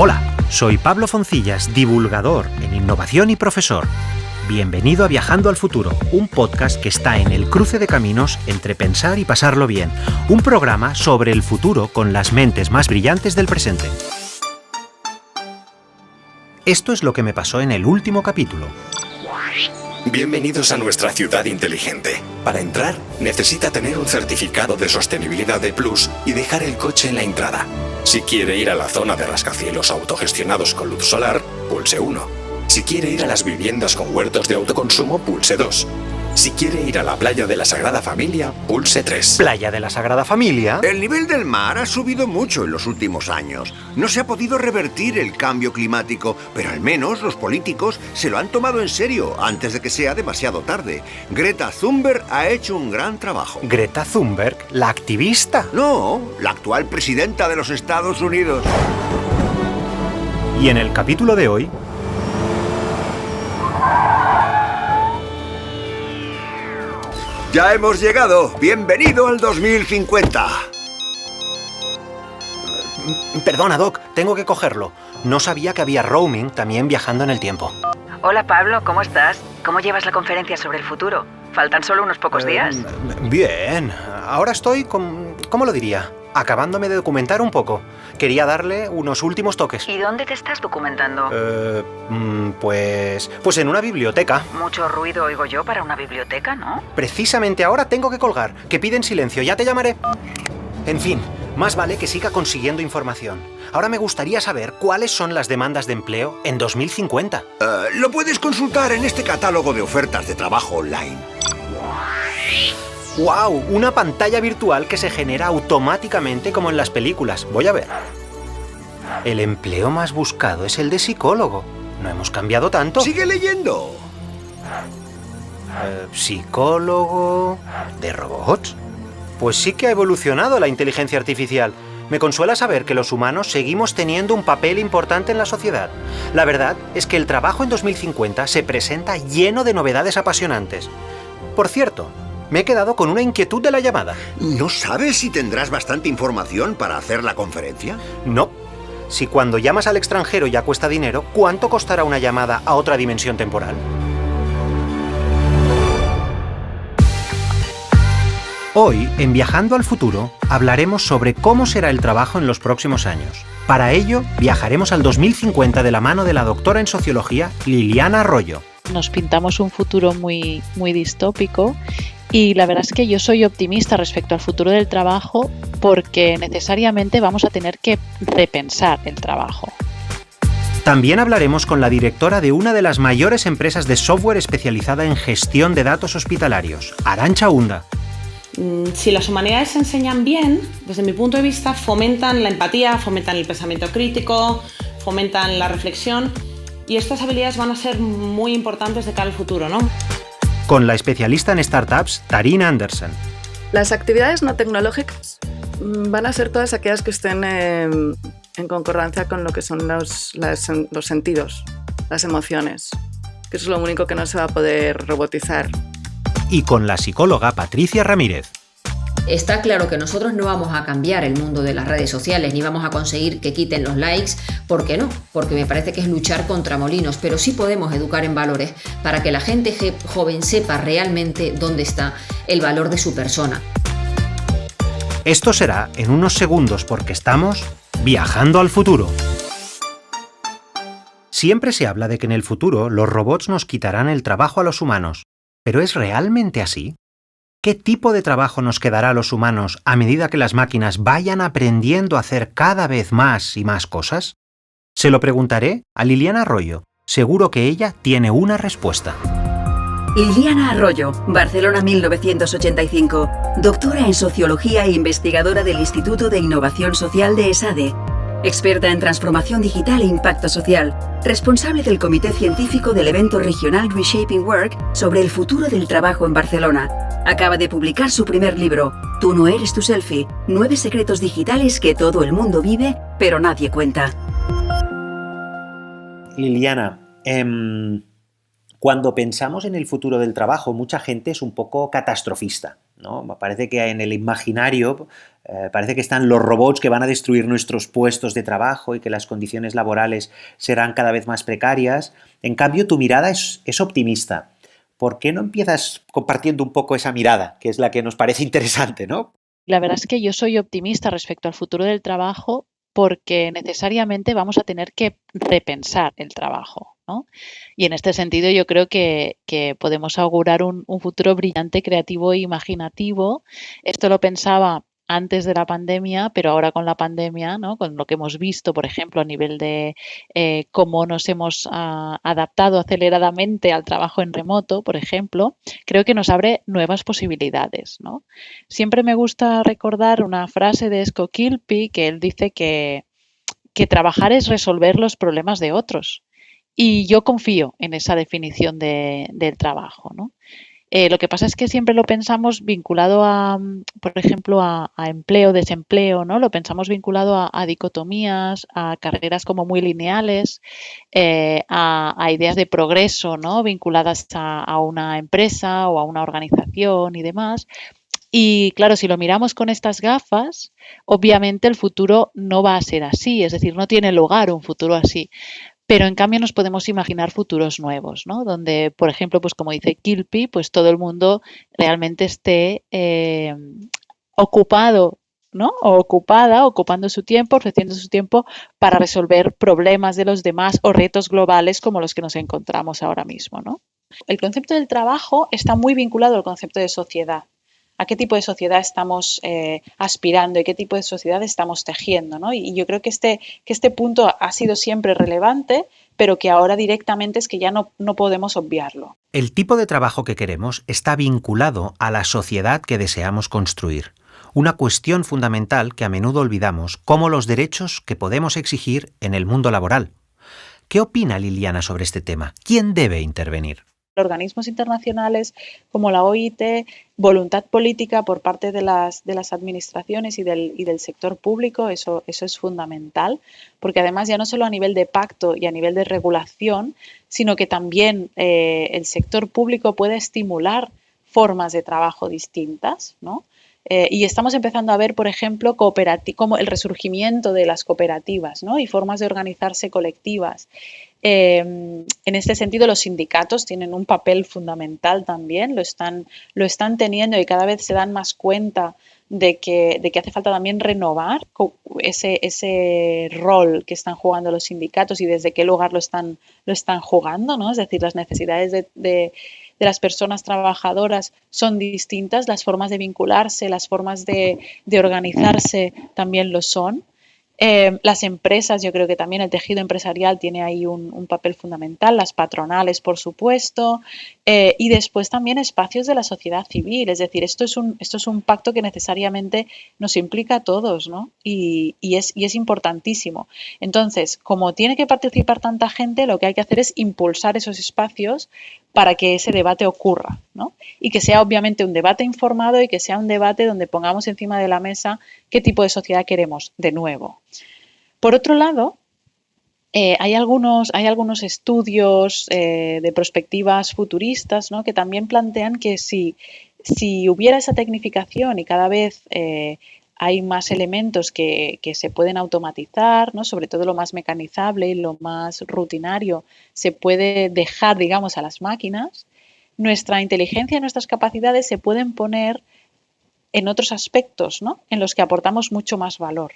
Hola, soy Pablo Foncillas, divulgador en innovación y profesor. Bienvenido a Viajando al Futuro, un podcast que está en el cruce de caminos entre pensar y pasarlo bien. Un programa sobre el futuro con las mentes más brillantes del presente. Esto es lo que me pasó en el último capítulo. Bienvenidos a nuestra ciudad inteligente. Para entrar, necesita tener un certificado de sostenibilidad de Plus y dejar el coche en la entrada. Si quiere ir a la zona de rascacielos autogestionados con luz solar, pulse 1. Si quiere ir a las viviendas con huertos de autoconsumo, pulse 2. Si quiere ir a la playa de la Sagrada Familia, pulse 3. ¿Playa de la Sagrada Familia? El nivel del mar ha subido mucho en los últimos años. No se ha podido revertir el cambio climático, pero al menos los políticos se lo han tomado en serio antes de que sea demasiado tarde. Greta Thunberg ha hecho un gran trabajo. ¿Greta Thunberg, la activista? No, la actual presidenta de los Estados Unidos. Y en el capítulo de hoy... ¡Ya hemos llegado! ¡Bienvenido al 2050! Perdona, Doc, tengo que cogerlo. No sabía que había roaming también viajando en el tiempo. Hola Pablo, ¿cómo estás? ¿Cómo llevas la conferencia sobre el futuro? ¿Faltan solo unos pocos días? Bien, ahora estoy, ¿cómo lo diría? Acabándome de documentar un poco. Quería darle unos últimos toques. ¿Y dónde te estás documentando? Pues en una biblioteca. Mucho ruido oigo yo para una biblioteca, ¿no? Precisamente ahora tengo que colgar. Que piden silencio, ya te llamaré. En fin, más vale que siga consiguiendo información. Ahora me gustaría saber cuáles son las demandas de empleo en 2050. Lo puedes consultar en este catálogo de ofertas de trabajo online. ¡Wow! Una pantalla virtual que se genera automáticamente como en las películas. Voy a ver. El empleo más buscado es el de psicólogo. ¿No hemos cambiado tanto? ¡Sigue leyendo! Psicólogo... ¿de robots? Pues sí que ha evolucionado la inteligencia artificial. Me consuela saber que los humanos seguimos teniendo un papel importante en la sociedad. La verdad es que el trabajo en 2050 se presenta lleno de novedades apasionantes. Por cierto, me he quedado con una inquietud de la llamada. ¿No sabes si tendrás bastante información para hacer la conferencia? No. Si cuando llamas al extranjero ya cuesta dinero, ¿cuánto costará una llamada a otra dimensión temporal? Hoy, en Viajando al Futuro, hablaremos sobre cómo será el trabajo en los próximos años. Para ello, viajaremos al 2050 de la mano de la doctora en Sociología, Liliana Arroyo. Nos pintamos un futuro muy distópico y la verdad es que yo soy optimista respecto al futuro del trabajo porque necesariamente vamos a tener que repensar el trabajo. También hablaremos con la directora de una de las mayores empresas de software especializada en gestión de datos hospitalarios, Arantxa Unda. Si las humanidades se enseñan bien, desde mi punto de vista, fomentan la empatía, fomentan el pensamiento crítico, fomentan la reflexión y estas habilidades van a ser muy importantes de cara al futuro, ¿no? Con la especialista en startups, Taryn Anderson. Las actividades no tecnológicas van a ser todas aquellas que estén en concordancia con lo que son los sentidos, las emociones, que eso es lo único que no se va a poder robotizar. Y con la psicóloga Patricia Ramírez. Está claro que nosotros no vamos a cambiar el mundo de las redes sociales, ni vamos a conseguir que quiten los likes. ¿Por qué no? Porque me parece que es luchar contra molinos, pero sí podemos educar en valores para que la gente joven sepa realmente dónde está el valor de su persona. Esto será en unos segundos porque estamos viajando al futuro. Siempre se habla de que en el futuro los robots nos quitarán el trabajo a los humanos. ¿Pero es realmente así? ¿Qué tipo de trabajo nos quedará a los humanos a medida que las máquinas vayan aprendiendo a hacer cada vez más y más cosas? Se lo preguntaré a Liliana Arroyo. Seguro que ella tiene una respuesta. Liliana Arroyo, Barcelona 1985, doctora en Sociología e investigadora del Instituto de Innovación Social de ESADE. Experta en transformación digital e impacto social, responsable del comité científico del evento regional Reshaping Work sobre el futuro del trabajo en Barcelona. Acaba de publicar su primer libro, Tú no eres tu selfie, 9 secretos digitales que todo el mundo vive, pero nadie cuenta. Liliana, cuando pensamos en el futuro del trabajo, mucha gente es un poco catastrofista, ¿no? Parece que en el imaginario Parece que están los robots que van a destruir nuestros puestos de trabajo y que las condiciones laborales serán cada vez más precarias. En cambio, tu mirada es optimista. ¿Por qué no empiezas compartiendo un poco esa mirada, que es la que nos parece interesante, ¿no? La verdad es que yo soy optimista respecto al futuro del trabajo porque necesariamente vamos a tener que repensar el trabajo, ¿no? Y en este sentido yo creo que podemos augurar un futuro brillante, creativo e imaginativo. Esto lo pensaba antes de la pandemia, pero ahora con la pandemia, ¿no? Con lo que hemos visto, por ejemplo, a nivel de cómo nos hemos adaptado aceleradamente al trabajo en remoto, por ejemplo, creo que nos abre nuevas posibilidades, ¿no? Siempre me gusta recordar una frase de Scott Kilpie que él dice que trabajar es resolver los problemas de otros. Y yo confío en esa definición del trabajo, ¿no? Lo que pasa es que siempre lo pensamos vinculado a, por ejemplo, a empleo, desempleo, ¿no? Lo pensamos vinculado a dicotomías, a carreras como muy lineales, a ideas de progreso, ¿no? Vinculadas a una empresa o a una organización y demás. Y claro, si lo miramos con estas gafas, obviamente el futuro no va a ser así, es decir, no tiene lugar un futuro así. Pero en cambio nos podemos imaginar futuros nuevos, ¿no? Donde, por ejemplo, pues como dice Kilpie, pues todo el mundo realmente esté ocupado, ¿no? O ocupada, ocupando su tiempo, ofreciendo su tiempo para resolver problemas de los demás o retos globales como los que nos encontramos ahora mismo, ¿no? El concepto del trabajo está muy vinculado al concepto de sociedad. ¿A qué tipo de sociedad estamos aspirando y qué tipo de sociedad estamos tejiendo, ¿no? Y yo creo que este punto ha sido siempre relevante, pero que ahora directamente es que ya no podemos obviarlo. El tipo de trabajo que queremos está vinculado a la sociedad que deseamos construir. Una cuestión fundamental que a menudo olvidamos, como los derechos que podemos exigir en el mundo laboral. ¿Qué opina Liliana sobre este tema? ¿Quién debe intervenir? Organismos internacionales como la OIT, voluntad política por parte de las administraciones y del sector público, eso es fundamental, porque además ya no solo a nivel de pacto y a nivel de regulación, sino que también el sector público puede estimular formas de trabajo distintas, ¿no? Y estamos empezando a ver, por ejemplo, como el resurgimiento de las cooperativas, ¿no? Y formas de organizarse colectivas. En este sentido, los sindicatos tienen un papel fundamental también, lo están teniendo y cada vez se dan más cuenta de que hace falta también renovar ese rol que están jugando los sindicatos y desde qué lugar lo están jugando, ¿no? Es decir, las necesidades de las personas trabajadoras son distintas, las formas de vincularse, las formas de organizarse también lo son. Las empresas, yo creo que también el tejido empresarial tiene ahí un papel fundamental, las patronales, por supuesto, y después también espacios de la sociedad civil. Es decir, esto es un pacto que necesariamente nos implica a todos, ¿no? Y es importantísimo. Entonces, como tiene que participar tanta gente, lo que hay que hacer es impulsar esos espacios para que ese debate ocurra, ¿no? Y que sea obviamente un debate informado y que sea un debate donde pongamos encima de la mesa qué tipo de sociedad queremos, de nuevo. Por otro lado, hay algunos estudios de perspectivas futuristas, ¿no? Que también plantean que si hubiera esa tecnificación y cada vez hay más elementos que se pueden automatizar, ¿no? Sobre todo lo más mecanizable y lo más rutinario se puede dejar, digamos, a las máquinas, nuestra inteligencia y nuestras capacidades se pueden poner en otros aspectos, ¿no? En los que aportamos mucho más valor.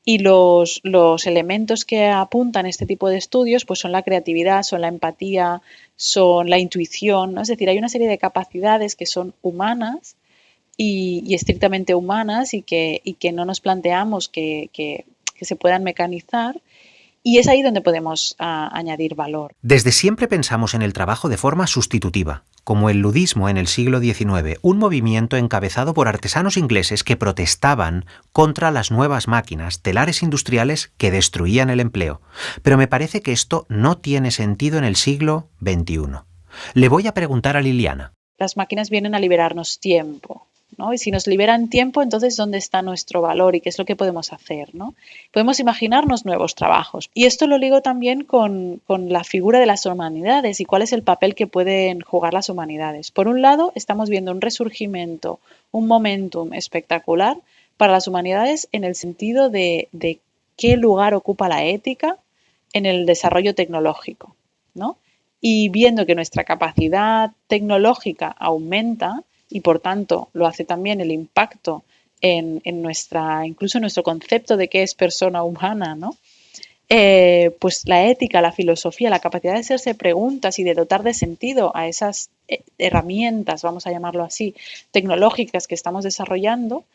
Y los elementos que apuntan este tipo de estudios pues son la creatividad, son la empatía, son la intuición, ¿no? Es decir, hay una serie de capacidades que son humanas y estrictamente humanas y que no nos planteamos que se puedan mecanizar. Y es ahí donde podemos añadir valor. Desde siempre pensamos en el trabajo de forma sustitutiva, como el ludismo en el siglo XIX, un movimiento encabezado por artesanos ingleses que protestaban contra las nuevas máquinas, telares industriales que destruían el empleo. Pero me parece que esto no tiene sentido en el siglo XXI. Le voy a preguntar a Liliana. Las máquinas vienen a liberarnos tiempo, ¿no? Y si nos liberan tiempo, entonces ¿dónde está nuestro valor y qué es lo que podemos hacer, ¿no? Podemos imaginarnos nuevos trabajos. Y esto lo ligo también con la figura de las humanidades y cuál es el papel que pueden jugar las humanidades. Por un lado, estamos viendo un resurgimiento, un momentum espectacular para las humanidades en el sentido de qué lugar ocupa la ética en el desarrollo tecnológico, ¿no? Y viendo que nuestra capacidad tecnológica aumenta y por tanto lo hace también el impacto en incluso en nuestro concepto de qué es persona humana, ¿no? Pues la ética, la filosofía, la capacidad de hacerse preguntas y de dotar de sentido a esas herramientas, vamos a llamarlo así, tecnológicas que estamos desarrollando,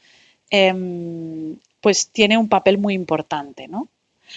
pues tiene un papel muy importante, ¿no?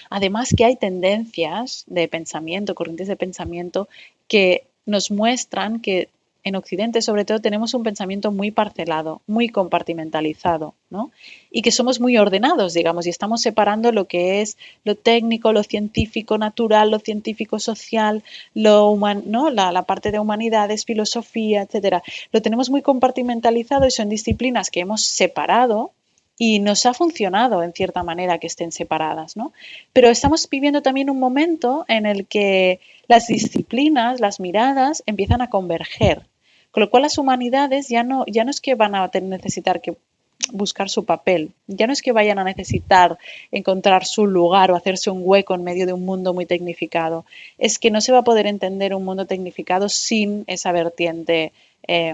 Además que hay tendencias de pensamiento, corrientes de pensamiento que nos muestran que en Occidente sobre todo tenemos un pensamiento muy parcelado, muy compartimentalizado, ¿no? Y que somos muy ordenados, digamos, y estamos separando lo que es lo técnico, lo científico natural, lo científico social, lo humano, ¿no? La parte de humanidades, filosofía, etcétera. Lo tenemos muy compartimentalizado y son disciplinas que hemos separado y nos ha funcionado en cierta manera que estén separadas, ¿no? Pero estamos viviendo también un momento en el que las disciplinas, las miradas empiezan a converger. Con lo cual las humanidades ya no es que van a necesitar que buscar su papel, ya no es que vayan a necesitar encontrar su lugar o hacerse un hueco en medio de un mundo muy tecnificado, es que no se va a poder entender un mundo tecnificado sin esa vertiente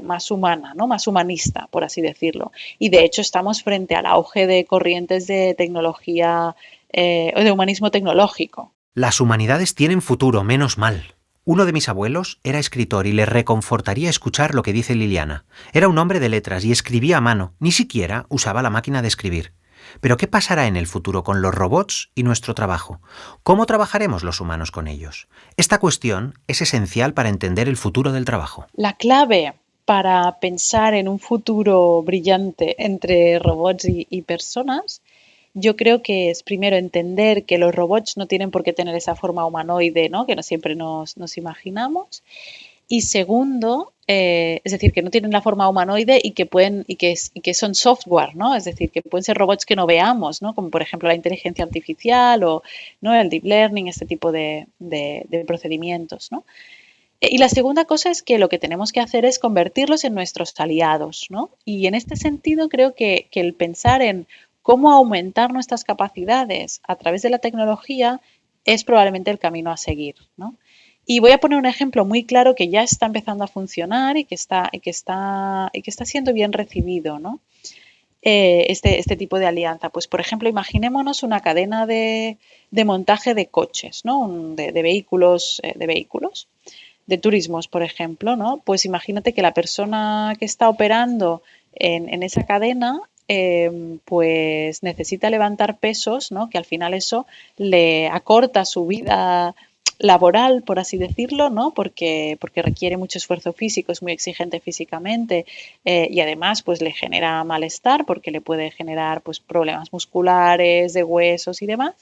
más humana, ¿no? Más humanista, por así decirlo. Y de hecho estamos frente al auge de corrientes de tecnología o de humanismo tecnológico. Las humanidades tienen futuro, menos mal. Uno de mis abuelos era escritor y le reconfortaría escuchar lo que dice Liliana. Era un hombre de letras y escribía a mano, ni siquiera usaba la máquina de escribir. Pero ¿qué pasará en el futuro con los robots y nuestro trabajo? ¿Cómo trabajaremos los humanos con ellos? Esta cuestión es esencial para entender el futuro del trabajo. La clave para pensar en un futuro brillante entre robots y personas, yo creo que es primero entender que los robots no tienen por qué tener esa forma humanoide, ¿no? Que no siempre nos imaginamos. Y segundo, es decir, que no tienen la forma humanoide y que son software, ¿no? Es decir, que pueden ser robots que no veamos, ¿no? Como por ejemplo la inteligencia artificial o, ¿no?, el deep learning, este tipo de procedimientos, ¿no? Y la segunda cosa es que lo que tenemos que hacer es convertirlos en nuestros aliados, ¿no? Y en este sentido creo que el pensar en cómo aumentar nuestras capacidades a través de la tecnología es probablemente el camino a seguir, ¿no? Y voy a poner un ejemplo muy claro que ya está empezando a funcionar y que está siendo bien recibido, ¿no? Este tipo de alianza. Pues, por ejemplo, imaginémonos una cadena de montaje de coches, ¿no? De vehículos, de turismos, por ejemplo, ¿no? Pues imagínate que la persona que está operando en esa cadena pues necesita levantar pesos, ¿no? Que al final eso le acorta su vida laboral, por así decirlo, ¿no? Porque requiere mucho esfuerzo físico, es muy exigente físicamente y además pues le genera malestar porque le puede generar pues problemas musculares, de huesos y demás.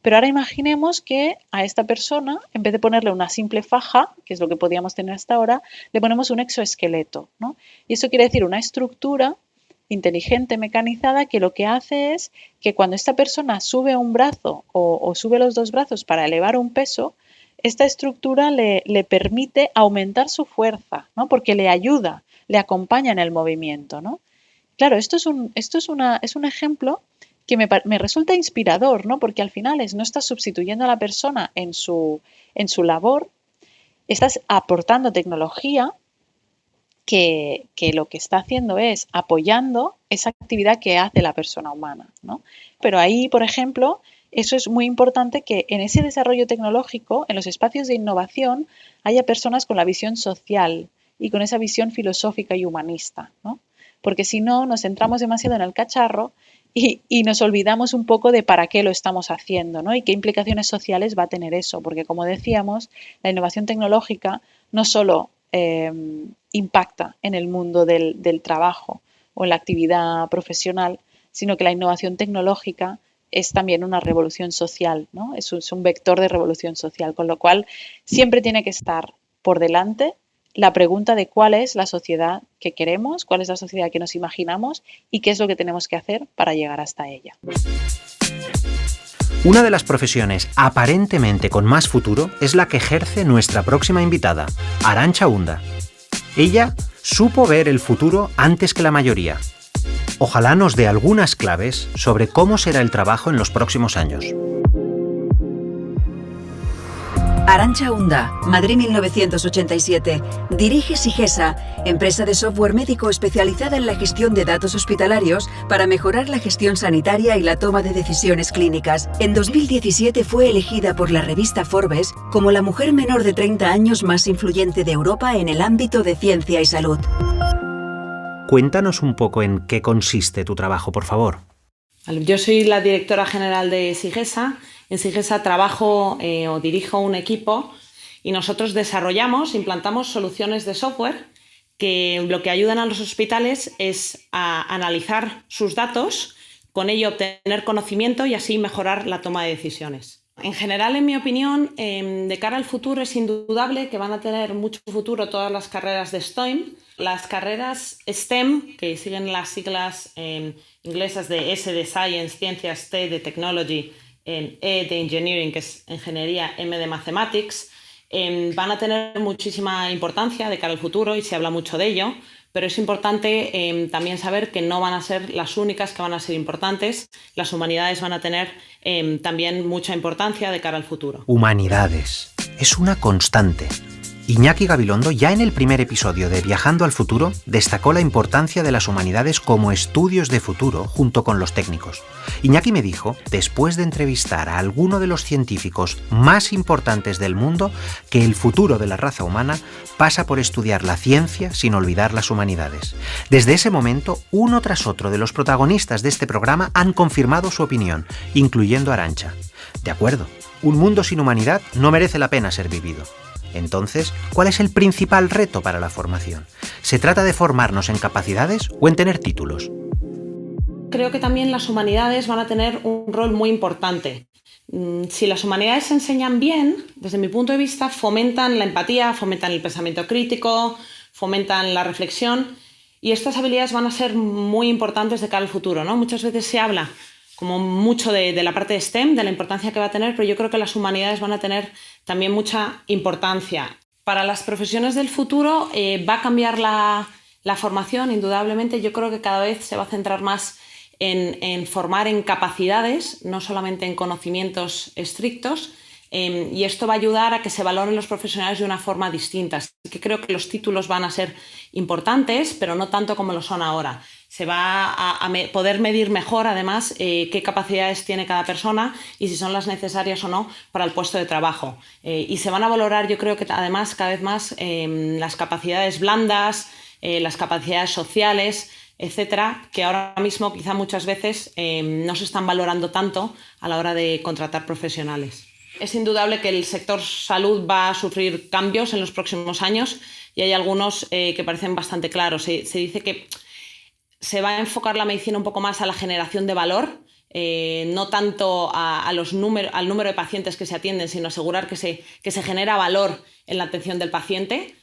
Pero ahora imaginemos que a esta persona, en vez de ponerle una simple faja, que es lo que podíamos tener hasta ahora, le ponemos un exoesqueleto, ¿no? Y eso quiere decir una estructura inteligente, mecanizada, que lo que hace es que cuando esta persona sube un brazo o sube los dos brazos para elevar un peso, esta estructura le permite aumentar su fuerza, ¿no? Porque le ayuda, le acompaña en el movimiento, ¿no? Claro, esto es un ejemplo que me resulta inspirador, ¿no? Porque al final no estás sustituyendo a la persona en su labor, estás aportando tecnología que lo que está haciendo es apoyando esa actividad que hace la persona humana, ¿no? Pero ahí, por ejemplo, eso es muy importante, que en ese desarrollo tecnológico, en los espacios de innovación, haya personas con la visión social y con esa visión filosófica y humanista, ¿no? Porque si no, nos centramos demasiado en el cacharro y nos olvidamos un poco de para qué lo estamos haciendo, ¿no? Y qué implicaciones sociales va a tener eso, porque como decíamos, la innovación tecnológica no solo impacta en el mundo del trabajo o en la actividad profesional, sino que la innovación tecnológica es también una revolución social, ¿no? Es un vector de revolución social, con lo cual siempre tiene que estar por delante la pregunta de cuál es la sociedad que queremos, cuál es la sociedad que nos imaginamos y qué es lo que tenemos que hacer para llegar hasta ella. Una de las profesiones aparentemente con más futuro es la que ejerce nuestra próxima invitada, Arantxa Unda. Ella supo ver el futuro antes que la mayoría. Ojalá nos dé algunas claves sobre cómo será el trabajo en los próximos años. Arantxa Unda, Madrid 1987. Dirige Sigesa, empresa de software médico especializada en la gestión de datos hospitalarios para mejorar la gestión sanitaria y la toma de decisiones clínicas. En 2017 fue elegida por la revista Forbes como la mujer menor de 30 años más influyente de Europa en el ámbito de ciencia y salud. Cuéntanos un poco en qué consiste tu trabajo, por favor. Yo soy la directora general de Sigesa. En Sigesa trabajo o dirijo un equipo y nosotros desarrollamos, implantamos soluciones de software que lo que ayudan a los hospitales es a analizar sus datos, con ello obtener conocimiento y así mejorar la toma de decisiones. En general, en mi opinión, de cara al futuro es indudable que van a tener mucho futuro todas las carreras de STEM. Las carreras STEM, que siguen las siglas inglesas de S de Science, Ciencias, T de Technology, E de Engineering, que es Ingeniería, M de Mathematics, van a tener muchísima importancia de cara al futuro y se habla mucho de ello, pero es importante también saber que no van a ser las únicas que van a ser importantes. Las humanidades van a tener también mucha importancia de cara al futuro. Humanidades. Es una constante. Iñaki Gabilondo, ya en el primer episodio de Viajando al Futuro, destacó la importancia de las humanidades como estudios de futuro junto con los técnicos. Iñaki me dijo, después de entrevistar a alguno de los científicos más importantes del mundo, que el futuro de la raza humana pasa por estudiar la ciencia sin olvidar las humanidades. Desde ese momento, uno tras otro de los protagonistas de este programa han confirmado su opinión, incluyendo a Arantxa. De acuerdo, un mundo sin humanidad no merece la pena ser vivido. Entonces, ¿cuál es el principal reto para la formación? ¿Se trata de formarnos en capacidades o en tener títulos? Creo que también las humanidades van a tener un rol muy importante. Si las humanidades se enseñan bien, desde mi punto de vista, fomentan la empatía, fomentan el pensamiento crítico, fomentan la reflexión y estas habilidades van a ser muy importantes de cara al futuro, ¿no? Muchas veces se habla como mucho de la parte de STEM, de la importancia que va a tener, pero yo creo que las humanidades van a tener también mucha importancia. Para las profesiones del futuro va a cambiar la formación, indudablemente. Yo creo que cada vez se va a centrar más en formar en capacidades, no solamente en conocimientos estrictos, y esto va a ayudar a que se valoren los profesionales de una forma distinta. Así que creo que los títulos van a ser importantes, pero no tanto como lo son ahora. Se va a poder medir mejor, además, qué capacidades tiene cada persona y si son las necesarias o no para el puesto de trabajo. Y se van a valorar, yo creo que además, cada vez más, las capacidades blandas, las capacidades sociales, etcétera, que ahora mismo quizá muchas veces no se están valorando tanto a la hora de contratar profesionales. Es indudable que el sector salud va a sufrir cambios en los próximos años y hay algunos que parecen bastante claros. Se dice que se va a enfocar la medicina un poco más a la generación de valor, no tanto al número de pacientes que se atienden, sino asegurar que se genera valor en la atención del paciente.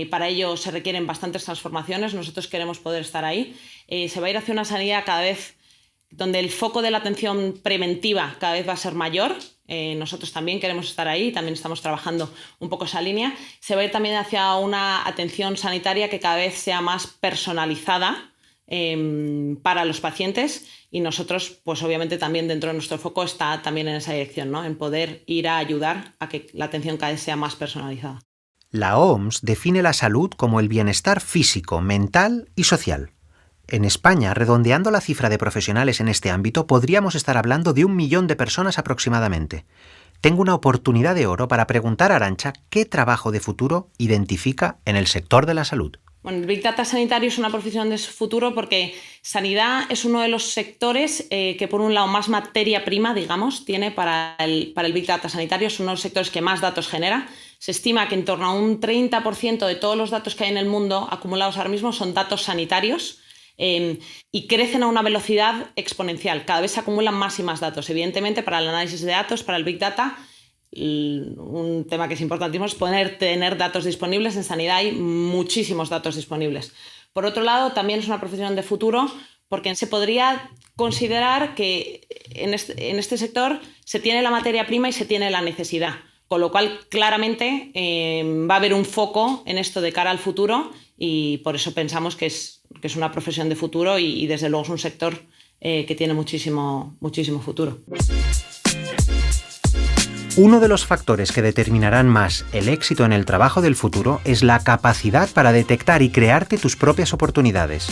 Para ello se requieren bastantes transformaciones, nosotros queremos poder estar ahí. Se va a ir hacia una sanidad cada vez donde el foco de la atención preventiva cada vez va a ser mayor. Nosotros también queremos estar ahí, también estamos trabajando un poco esa línea. Se va a ir también hacia una atención sanitaria que cada vez sea más personalizada para los pacientes y nosotros, pues obviamente también dentro de nuestro foco está también en esa dirección, ¿no? En poder ir a ayudar a que la atención cada vez sea más personalizada. La OMS define la salud como el bienestar físico, mental y social. En España, redondeando la cifra de profesionales en este ámbito, podríamos estar hablando de 1 millón de personas aproximadamente. Tengo una oportunidad de oro para preguntar a Arantxa qué trabajo de futuro identifica en el sector de la salud. Bueno, el Big Data sanitario es una profesión de futuro porque sanidad es uno de los sectores que, por un lado, más materia prima, digamos, tiene para el Big Data sanitario. Es uno de los sectores que más datos genera. Se estima que en torno a un 30% de todos los datos que hay en el mundo acumulados ahora mismo son datos sanitarios. Y crecen a una velocidad exponencial. Cada vez se acumulan más y más datos. Evidentemente, para el análisis de datos, para el Big Data, un tema que es importantísimo es poder tener datos disponibles. En sanidad hay muchísimos datos disponibles. Por otro lado, también es una profesión de futuro porque se podría considerar que en este sector se tiene la materia prima y se tiene la necesidad. Con lo cual, claramente, va a haber un foco en esto de cara al futuro y por eso pensamos que es una profesión de futuro y desde luego es un sector que tiene muchísimo futuro. Uno de los factores que determinarán más el éxito en el trabajo del futuro es la capacidad para detectar y crearte tus propias oportunidades.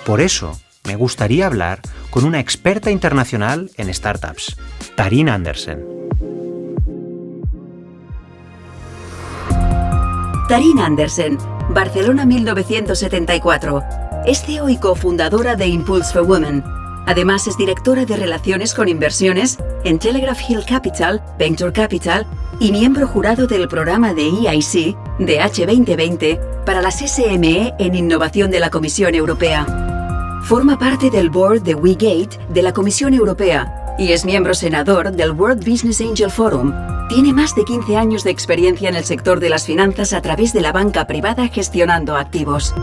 Por eso, me gustaría hablar con una experta internacional en startups, Taryn Andersen. Taryn Andersen, Barcelona 1974. Es CEO y cofundadora de Impulse for Women. Además, es directora de Relaciones con Inversiones en Telegraph Hill Capital, Venture Capital y miembro jurado del programa de EIC de H2020 para las SME en Innovación de la Comisión Europea. Forma parte del board de WeGate de la Comisión Europea y es miembro senador del World Business Angel Forum. Tiene más de 15 años de experiencia en el sector de las finanzas a través de la banca privada gestionando activos.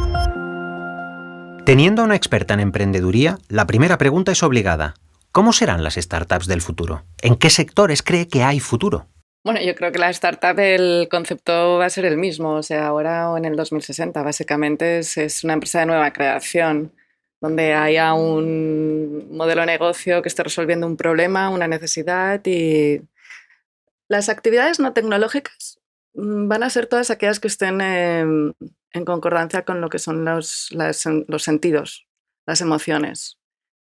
Teniendo a una experta en emprendeduría, la primera pregunta es obligada. ¿Cómo serán las startups del futuro? ¿En qué sectores cree que hay futuro? Bueno, yo creo que la startup, el concepto va a ser el mismo, o sea, ahora o en el 2060. Básicamente es una empresa de nueva creación, donde haya un modelo de negocio que esté resolviendo un problema, una necesidad, y las actividades no tecnológicas van a ser todas aquellas que estén en concordancia con lo que son los sentidos, las emociones,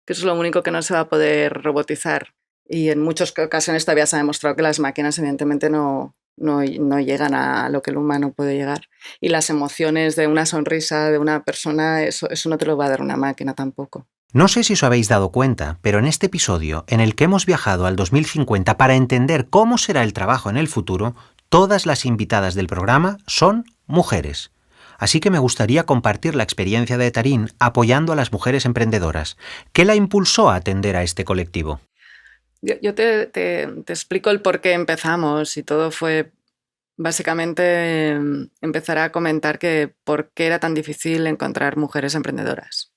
que eso es lo único que no se va a poder robotizar. Y en muchas ocasiones todavía se ha demostrado que las máquinas evidentemente no llegan a lo que el humano puede llegar. Y las emociones de una sonrisa de una persona, eso no te lo va a dar una máquina tampoco. No sé si os habéis dado cuenta, pero en este episodio, en el que hemos viajado al 2050 para entender cómo será el trabajo en el futuro, todas las invitadas del programa son mujeres. Así que me gustaría compartir la experiencia de Taryn apoyando a las mujeres emprendedoras. ¿Qué la impulsó a atender a este colectivo? Yo te explico el por qué empezamos, y todo fue básicamente empezar a comentar que por qué era tan difícil encontrar mujeres emprendedoras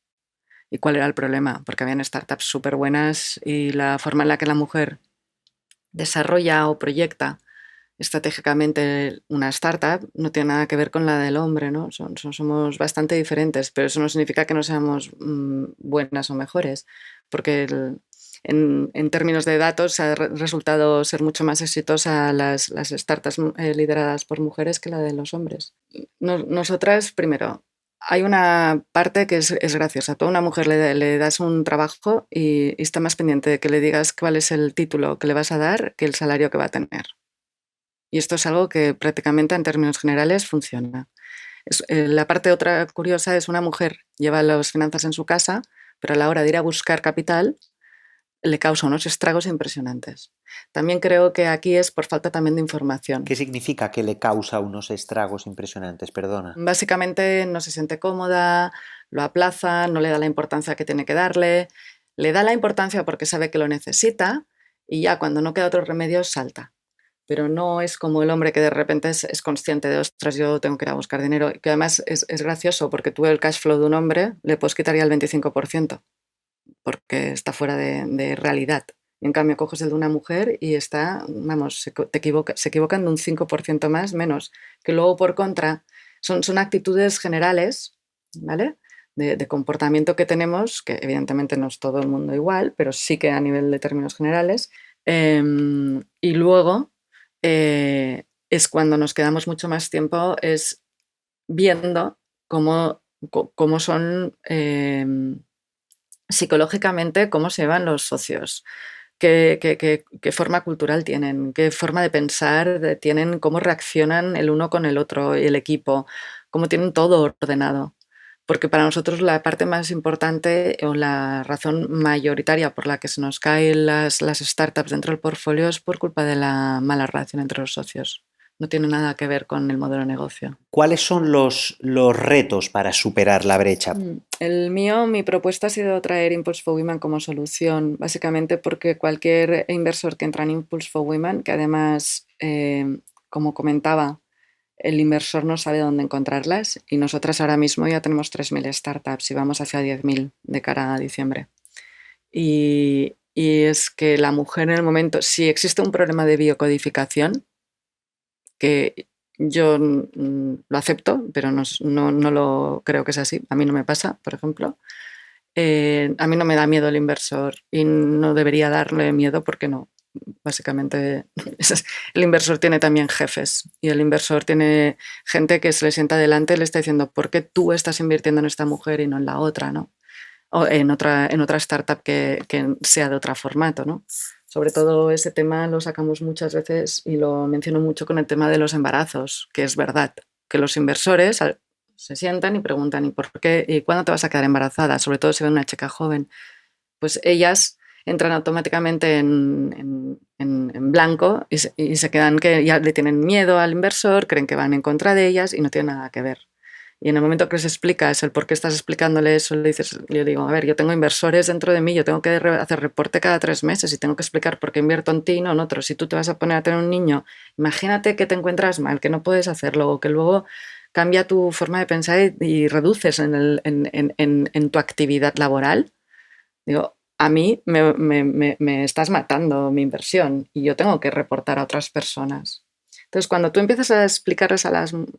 y cuál era el problema, porque habían startups súper buenas y la forma en la que la mujer desarrolla o proyecta estratégicamente una startup no tiene nada que ver con la del hombre, ¿no? Somos bastante diferentes, pero eso no significa que no seamos buenas o mejores, porque en términos de datos ha resultado ser mucho más exitosa las startups lideradas por mujeres que la de los hombres. Nosotras, primero, hay una parte que es graciosa. Tú a una mujer le das un trabajo y está más pendiente de que le digas cuál es el título que le vas a dar que el salario que va a tener. Y esto es algo que prácticamente en términos generales funciona. La parte otra curiosa es una mujer lleva las finanzas en su casa, pero a la hora de ir a buscar capital le causa unos estragos impresionantes. También creo que aquí es por falta también de información. ¿Qué significa que le causa unos estragos impresionantes? Perdona. Básicamente no se siente cómoda, lo aplaza, no le da la importancia que tiene que darle, le da la importancia porque sabe que lo necesita y ya cuando no queda otro remedio salta. Pero no es como el hombre que de repente es consciente de, ostras, yo tengo que ir a buscar dinero. Que además es gracioso porque tú el cash flow de un hombre le puedes quitar ya el 25%, porque está fuera de realidad. Y en cambio coges el de una mujer y está, vamos, se equivocan de un 5% más, menos. Que luego por contra son actitudes generales, ¿vale? De comportamiento que tenemos, que evidentemente no es todo el mundo igual, pero sí que a nivel de términos generales. Y luego es cuando nos quedamos mucho más tiempo es viendo cómo son psicológicamente, cómo se llevan los socios, qué forma cultural tienen, qué forma de pensar tienen, cómo reaccionan el uno con el otro y el equipo, cómo tienen todo ordenado. Porque para nosotros la parte más importante o la razón mayoritaria por la que se nos caen las startups dentro del portfolio es por culpa de la mala relación entre los socios. No tiene nada que ver con el modelo de negocio. ¿Cuáles son los retos para superar la brecha? Mi propuesta ha sido traer Impulse for Women como solución, básicamente porque cualquier inversor que entra en Impulse for Women, que además, como comentaba, el inversor no sabe dónde encontrarlas y nosotras ahora mismo ya tenemos 3.000 startups y vamos hacia 10.000 de cara a diciembre. Y es que la mujer en el momento, si existe un problema de biocodificación, que yo lo acepto, pero no lo creo que sea así. A mí no me pasa, por ejemplo. A mí no me da miedo el inversor y no debería darle miedo porque no. Básicamente, el inversor tiene también jefes y el inversor tiene gente que se le sienta delante y le está diciendo ¿por qué tú estás invirtiendo en esta mujer y no en la otra, ¿no? O en otra startup que sea de otro formato, ¿no? Sobre todo ese tema lo sacamos muchas veces y lo menciono mucho con el tema de los embarazos, que es verdad, que los inversores se sientan y preguntan ¿y por qué? ¿Y cuándo te vas a quedar embarazada? Sobre todo si ven una chica joven. Pues ellas entran automáticamente en blanco y se quedan que ya le tienen miedo al inversor, creen que van en contra de ellas y no tiene nada que ver. Y en el momento que les explicas el por qué estás explicándole eso, yo digo, a ver, yo tengo inversores dentro de mí, yo tengo que hacer reporte cada 3 meses y tengo que explicar por qué invierto en ti y no en otro. Si tú te vas a poner a tener un niño, imagínate que te encuentras mal, que no puedes hacerlo o que luego cambia tu forma de pensar y reduces en tu actividad laboral. Digo, a mí me estás matando mi inversión y yo tengo que reportar a otras personas. Entonces, cuando tú empiezas a explicarles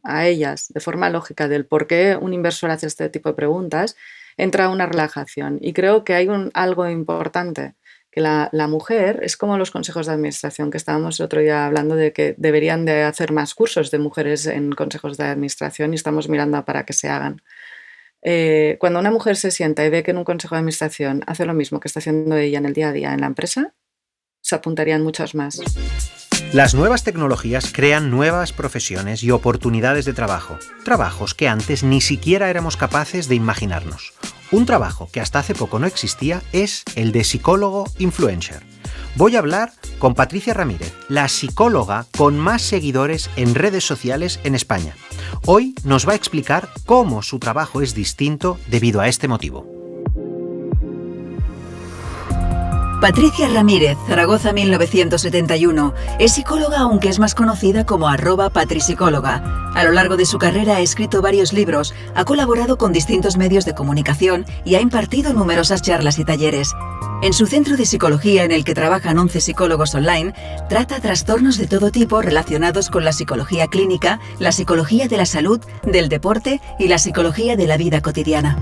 a ellas de forma lógica del por qué un inversor hace este tipo de preguntas, entra una relajación. Y creo que hay algo importante, que la mujer es como los consejos de administración, que estábamos el otro día hablando de que deberían de hacer más cursos de mujeres en consejos de administración y estamos mirando para que se hagan. Cuando una mujer se sienta y ve que en un consejo de administración hace lo mismo que está haciendo ella en el día a día en la empresa, se apuntarían muchas más. Las nuevas tecnologías crean nuevas profesiones y oportunidades de trabajo, trabajos que antes ni siquiera éramos capaces de imaginarnos. Un trabajo que hasta hace poco no existía es el de psicólogo influencer. Voy a hablar con Patricia Ramírez, la psicóloga con más seguidores en redes sociales en España. Hoy nos va a explicar cómo su trabajo es distinto debido a este motivo. Patricia Ramírez, Zaragoza 1971. Es psicóloga, aunque es más conocida como @patripsicóloga. A lo largo de su carrera ha escrito varios libros, ha colaborado con distintos medios de comunicación y ha impartido numerosas charlas y talleres. En su centro de psicología, en el que trabajan 11 psicólogos online, trata trastornos de todo tipo relacionados con la psicología clínica, la psicología de la salud, del deporte y la psicología de la vida cotidiana.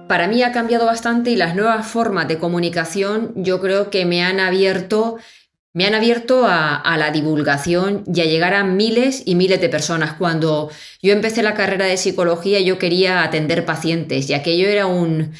Para mí ha cambiado bastante y las nuevas formas de comunicación yo creo que me han abierto a la divulgación y a llegar a miles y miles de personas. Cuando yo empecé la carrera de psicología yo quería atender pacientes y aquello era un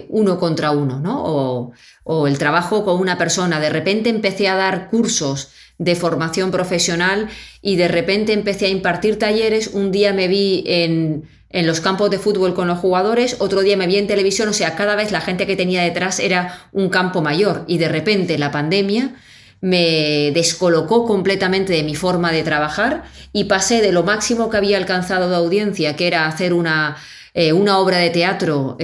uno contra uno, ¿no? O el trabajo con una persona. De repente empecé a dar cursos de formación profesional y de repente empecé a impartir talleres. Un día me vi en los campos de fútbol con los jugadores, otro día me vi en televisión, o sea, cada vez la gente que tenía detrás era un campo mayor y de repente la pandemia me descolocó completamente de mi forma de trabajar y pasé de lo máximo que había alcanzado de audiencia, que era hacer una obra de teatro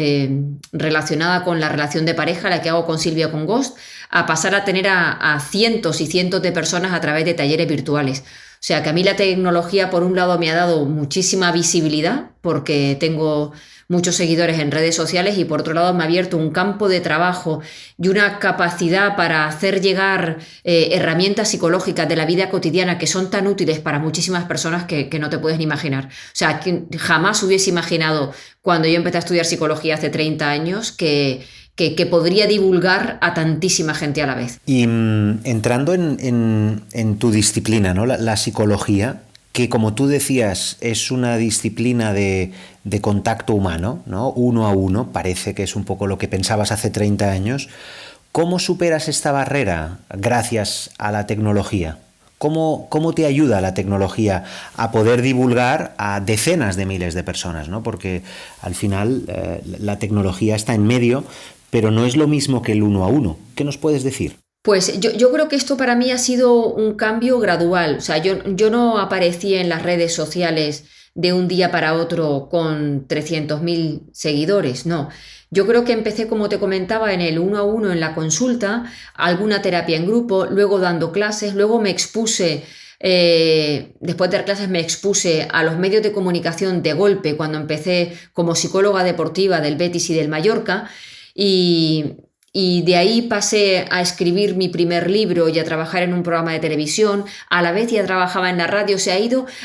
relacionada con la relación de pareja, la que hago con Silvia Congost, a pasar a tener a cientos y cientos de personas a través de talleres virtuales. O sea que a mí la tecnología por un lado me ha dado muchísima visibilidad porque tengo muchos seguidores en redes sociales y por otro lado me ha abierto un campo de trabajo y una capacidad para hacer llegar herramientas psicológicas de la vida cotidiana que son tan útiles para muchísimas personas que no te puedes ni imaginar. O sea, que jamás hubiese imaginado cuando yo empecé a estudiar psicología hace 30 años que podría divulgar a tantísima gente a la vez. Y entrando en tu disciplina, ¿no? La psicología, que como tú decías es una disciplina de contacto humano, ¿no? Uno a uno, parece que es un poco lo que pensabas hace 30 años. ¿Cómo superas esta barrera gracias a la tecnología? ¿Cómo te ayuda la tecnología a poder divulgar a decenas de miles de personas, ¿no? Porque al final la tecnología está en medio, pero no es lo mismo que el uno a uno. ¿Qué nos puedes decir? Pues yo creo que esto para mí ha sido un cambio gradual. O sea, yo no aparecí en las redes sociales de un día para otro con 300.000 seguidores, no. Yo creo que empecé, como te comentaba, en el uno a uno, en la consulta, alguna terapia en grupo, luego dando clases, luego me expuse, después de dar clases me expuse a los medios de comunicación de golpe cuando empecé como psicóloga deportiva del Betis y del Mallorca. Y Y de ahí pasé a escribir mi primer libro y a trabajar en un programa de televisión. A la vez ya trabajaba en la radio.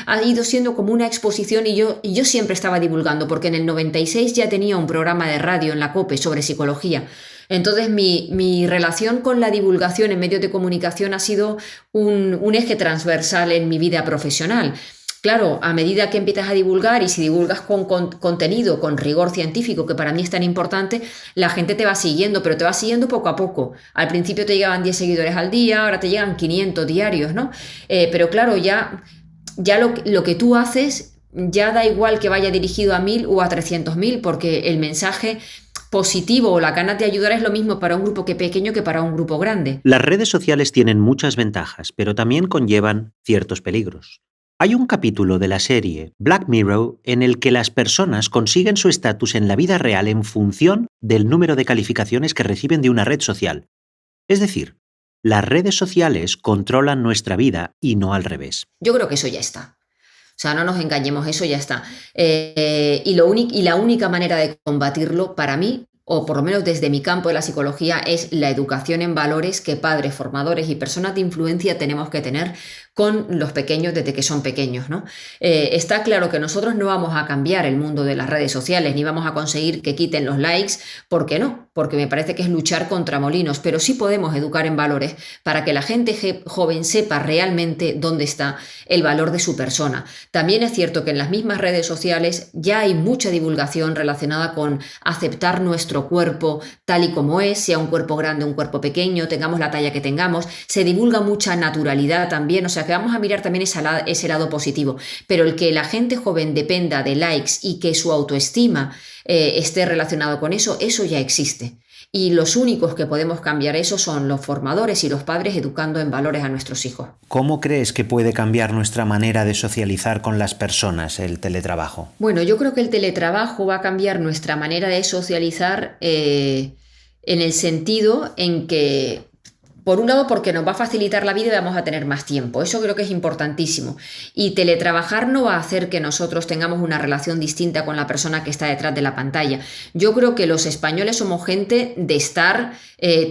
Ha ido siendo como una exposición y yo siempre estaba divulgando, porque en el 96 ya tenía un programa de radio en la COPE sobre psicología. Entonces mi relación con la divulgación en medios de comunicación ha sido un eje transversal en mi vida profesional. Claro, a medida que empiezas a divulgar y si divulgas con contenido, con rigor científico, que para mí es tan importante, la gente te va siguiendo, pero te va siguiendo poco a poco. Al principio te llegaban 10 seguidores al día, ahora te llegan 500 diarios, ¿no? Pero claro, ya lo que tú haces ya da igual que vaya dirigido a 1000 o a 300.000, porque el mensaje positivo o la ganas de ayudar es lo mismo para un grupo pequeño que para un grupo grande. Las redes sociales tienen muchas ventajas, pero también conllevan ciertos peligros. Hay un capítulo de la serie Black Mirror en el que las personas consiguen su estatus en la vida real en función del número de calificaciones que reciben de una red social. Es decir, las redes sociales controlan nuestra vida y no al revés. Yo creo que eso ya está. O sea, no nos engañemos, eso ya está. Y la única manera de combatirlo para mí, o por lo menos desde mi campo de la psicología, es la educación en valores que padres, formadores y personas de influencia tenemos que tener con los pequeños desde que son pequeños, ¿no? Está claro que nosotros no vamos a cambiar el mundo de las redes sociales, ni vamos a conseguir que quiten los likes, ¿por qué no? Porque me parece que es luchar contra molinos, pero sí podemos educar en valores para que la gente joven sepa realmente dónde está el valor de su persona. También es cierto que en las mismas redes sociales ya hay mucha divulgación relacionada con aceptar nuestro cuerpo tal y como es, sea un cuerpo grande o un cuerpo pequeño, tengamos la talla que tengamos, se divulga mucha naturalidad también, o sea que vamos a mirar también ese lado positivo, pero el que la gente joven dependa de likes y que su autoestima esté relacionado con eso ya existe. Y los únicos que podemos cambiar eso son los formadores y los padres educando en valores a nuestros hijos. ¿Cómo crees que puede cambiar nuestra manera de socializar con las personas el teletrabajo? Bueno, yo creo que el teletrabajo va a cambiar nuestra manera de socializar en el sentido en que, por un lado, porque nos va a facilitar la vida y vamos a tener más tiempo. Eso creo que es importantísimo. Y teletrabajar no va a hacer que nosotros tengamos una relación distinta con la persona que está detrás de la pantalla. Yo creo que los españoles somos gente de estar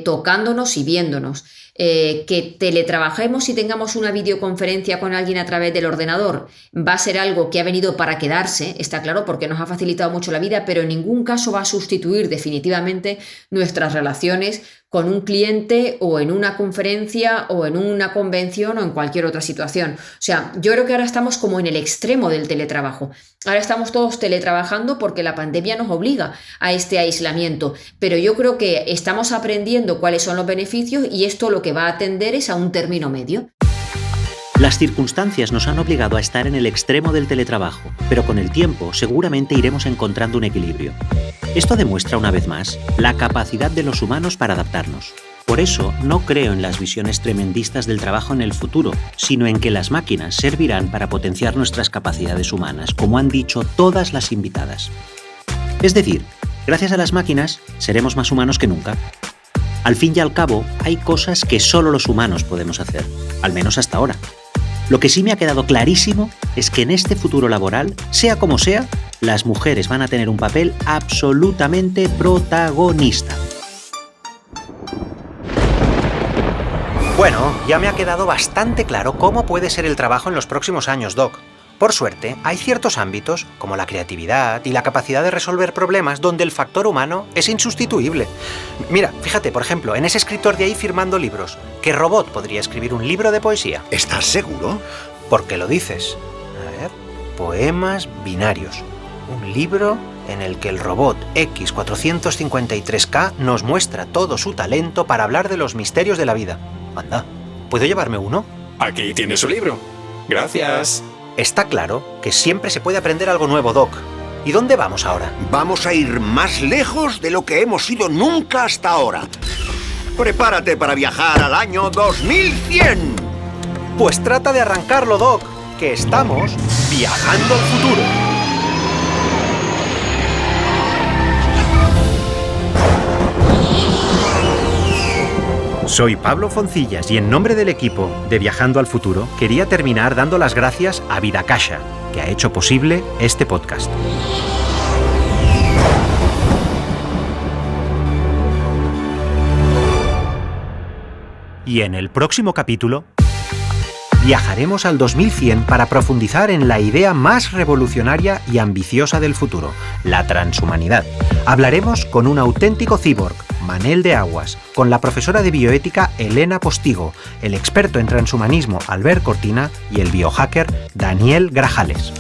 tocándonos y viéndonos. Que teletrabajemos y tengamos una videoconferencia con alguien a través del ordenador va a ser algo que ha venido para quedarse, está claro, porque nos ha facilitado mucho la vida, pero en ningún caso va a sustituir definitivamente nuestras relaciones con un cliente o en una conferencia o en una convención o en cualquier otra situación. O sea, yo creo que ahora estamos como en el extremo del teletrabajo. Ahora estamos todos teletrabajando porque la pandemia nos obliga a este aislamiento, pero yo creo que estamos aprendiendo cuáles son los beneficios y esto lo que va a atender es a un término medio. Las circunstancias nos han obligado a estar en el extremo del teletrabajo, pero con el tiempo seguramente iremos encontrando un equilibrio. Esto demuestra una vez más la capacidad de los humanos para adaptarnos. Por eso no creo en las visiones tremendistas del trabajo en el futuro, sino en que las máquinas servirán para potenciar nuestras capacidades humanas, como han dicho todas las invitadas. Es decir, gracias a las máquinas seremos más humanos que nunca. Al fin y al cabo, hay cosas que solo los humanos podemos hacer, al menos hasta ahora. Lo que sí me ha quedado clarísimo es que en este futuro laboral, sea como sea, las mujeres van a tener un papel absolutamente protagonista. Bueno, ya me ha quedado bastante claro cómo puede ser el trabajo en los próximos años, Doc. Por suerte, hay ciertos ámbitos, como la creatividad y la capacidad de resolver problemas, donde el factor humano es insustituible. Mira, fíjate, por ejemplo, en ese escritor de ahí firmando libros. ¿Qué robot podría escribir un libro de poesía? ¿Estás seguro? ¿Por qué lo dices? A ver, poemas binarios. Un libro en el que el robot X453K nos muestra todo su talento para hablar de los misterios de la vida. Anda, ¿puedo llevarme uno? Aquí tiene su libro. Gracias. Está claro que siempre se puede aprender algo nuevo, Doc. ¿Y dónde vamos ahora? Vamos a ir más lejos de lo que hemos ido nunca hasta ahora. Prepárate para viajar al año 2100. Pues trata de arrancarlo, Doc, que estamos viajando al futuro. Soy Pablo Foncillas y en nombre del equipo de Viajando al Futuro quería terminar dando las gracias a Vidacasha, que ha hecho posible este podcast. Y en el próximo capítulo viajaremos al 2100 para profundizar en la idea más revolucionaria y ambiciosa del futuro, la transhumanidad. Hablaremos con un auténtico cyborg, Manel de Aguas, con la profesora de bioética Elena Postigo, el experto en transhumanismo Albert Cortina y el biohacker Daniel Grajales.